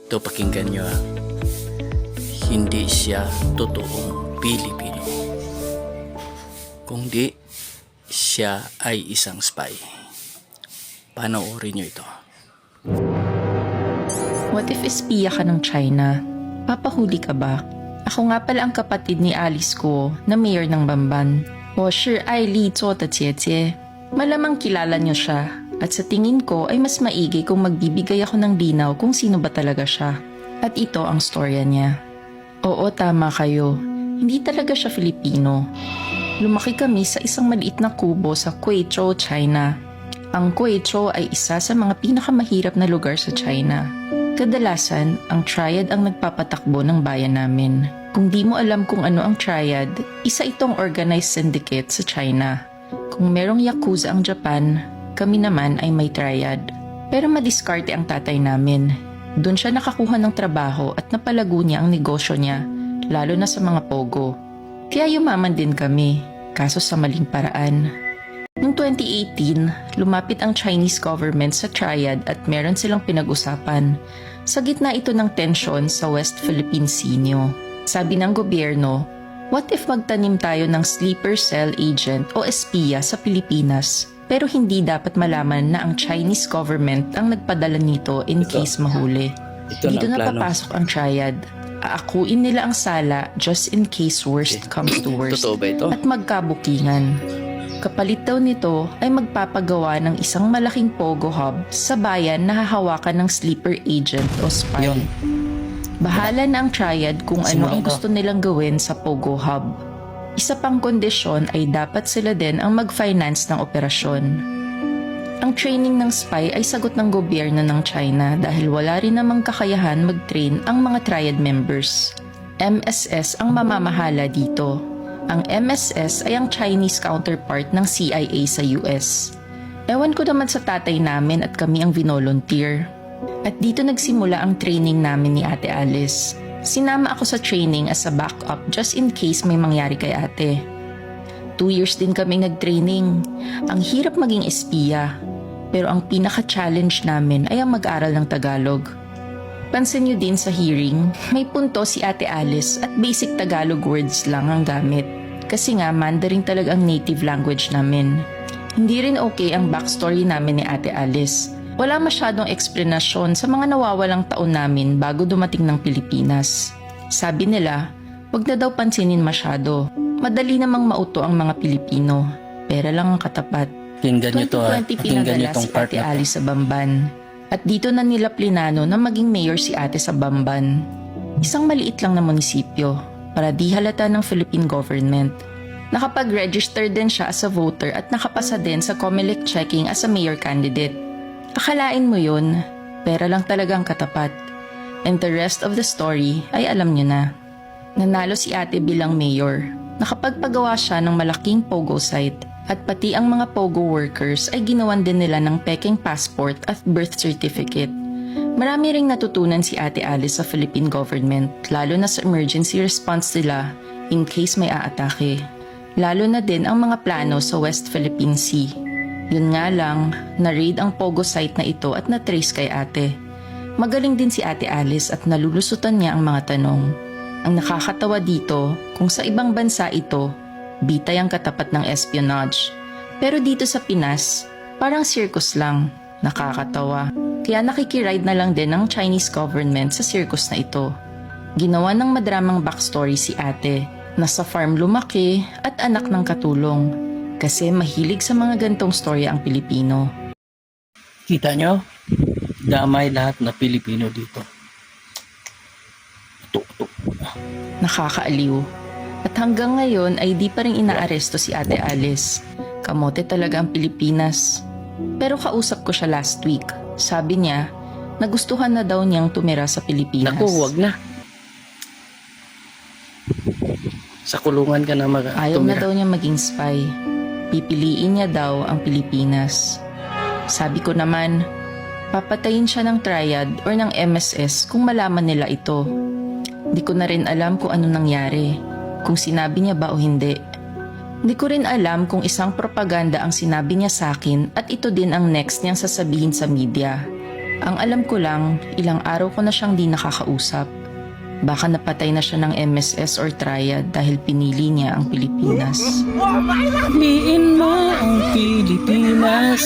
Ito pakinggan nyo ha. Hindi siya totoong Pilipino. Kundi siya ay isang spy. Panoorin nyo ito. What if espiya ka ng China? Papahuli ka ba? Ako nga pala ang kapatid ni Alice ko na mayor ng Bamban. 我是爱丽做的姐姐. Malamang kilala niyo siya at sa tingin ko ay mas maigi kung magbibigay ako ng linaw kung sino ba talaga siya. At ito ang storya niya. Oo, tama kayo. Hindi talaga siya Filipino. Lumaki kami sa isang maliit na kubo sa Guizhou, China. Ang Guizhou ay isa sa mga pinakamahirap na lugar sa China. Kadalasan, ang triad ang nagpapatakbo ng bayan namin. Kung di mo alam kung ano ang triad, isa itong organized syndicate sa China. Kung merong yakuza ang Japan, kami naman ay may triad. Pero madiskarte ang tatay namin. Doon siya nakakuha ng trabaho at napalago niya ang negosyo niya, lalo na sa mga pogo. Kaya yumaman din kami, kaso sa maling paraan. Noong 2018, lumapit ang Chinese government sa triad at meron silang pinag-usapan. Sa gitna ito ng tensyon sa West Philippine Sea. Sabi ng gobyerno, what if magtanim tayo ng sleeper cell agent o espiya sa Pilipinas? Pero hindi dapat malaman na ang Chinese government ang nagpadala nito in case mahuli. Dito na papasok ang triad. Aakuin nila ang sala just in case worst comes to worst. Totoo ba ito? At magkabukingan. Kapalit daw nito ay magpapagawa ng isang malaking pogo hub sa bayan na hahawakan ng sleeper agent o spy. Yun. Bahala na ang triad kung ano ang gusto nilang gawin sa pogo hub. Isa pang kondisyon ay dapat sila din ang mag-finance ng operasyon. Ang training ng spy ay sagot ng gobyerno ng China dahil wala rin namang kakayahan mag-train ang mga triad members. MSS ang mamamahala dito. Ang MSS ay ang Chinese counterpart ng CIA sa US. Ewan ko naman sa tatay namin at kami ang vinolunteer. At dito nagsimula ang training namin ni Ate Alice. Sinama ako sa training as a backup just in case may mangyari kay ate. 2 years din kaming nag-training. Ang hirap maging espiya. Pero ang pinaka-challenge namin ay ang mag-aral ng Tagalog. Pansin nyo din sa hearing, may punto si Ate Alice at basic Tagalog words lang ang gamit. Kasi nga Mandarin talaga ang native language namin. Hindi rin okay ang backstory namin ni Ate Alice. Wala masyadong eksplanasyon sa mga nawawalang taon namin bago dumating ng Pilipinas. Sabi nila, wag na daw pansinin masyado. Madali namang mauto ang mga Pilipino. Pera lang ang katapat. Pakinggan nyo to ha. 2020 Pakinggan nyo pinadala itong si part Ate na to. Alice sa Bamban. At dito na nila plinano na maging mayor si ate sa Bamban. Isang maliit lang na munisipyo para di halata ng Philippine government. Nakapag-register din siya as a voter at nakapasa din sa COMELEC checking as a mayor candidate. Akalain mo yun, pera lang talagang katapat. And the rest of the story ay alam nyo na. Nanalo si ate bilang mayor. Nakapagpagawa siya ng malaking pogo site at pati ang mga pogo workers ay ginawan din nila ng peking passport at birth certificate. Marami ring natutunan si Ate Alice sa Philippine government, lalo na sa emergency response nila in case may aatake. Lalo na din ang mga plano sa West Philippine Sea. Yun nga lang, na-raid ang pogo site na ito at na-trace kay ate. Magaling din si Ate Alice at nalulusutan niya ang mga tanong. Ang nakakatawa dito, kung sa ibang bansa ito, bitay ang katapat ng espionage. Pero dito sa Pinas, parang circus lang, nakakatawa. Kaya nakikiride na lang din ng Chinese government sa circus na ito. Ginawa ng madramang backstory si ate, na sa farm lumaki at anak ng katulong. Kasi mahilig sa mga gantong storya ang Pilipino. Kita nyo? Damay lahat na Pilipino dito. Ito. Nakakaaliw. At hanggang ngayon ay di pa rin inaaresto si Ate Alice. Kamote talaga ang Pilipinas. Pero kausap ko siya last week. Sabi niya, nagustuhan na daw niyang tumira sa Pilipinas. Naku, wag na. Sa kulungan ka na Ayaw na daw niya maging spy. Pipiliin niya daw ang Pilipinas. Sabi ko naman, papatayin siya ng triad or ng MSS kung malaman nila ito. Di ko na rin alam kung ano nangyari, kung sinabi niya ba o hindi. Di ko rin alam kung isang propaganda ang sinabi niya sa akin at ito din ang next niyang sasabihin sa media. Ang alam ko lang, ilang araw ko na siyang di nakakausap. Baka napatay na siya ng MSS or triad dahil pinili niya ang Pilipinas. Piliin mo ang Pilipinas.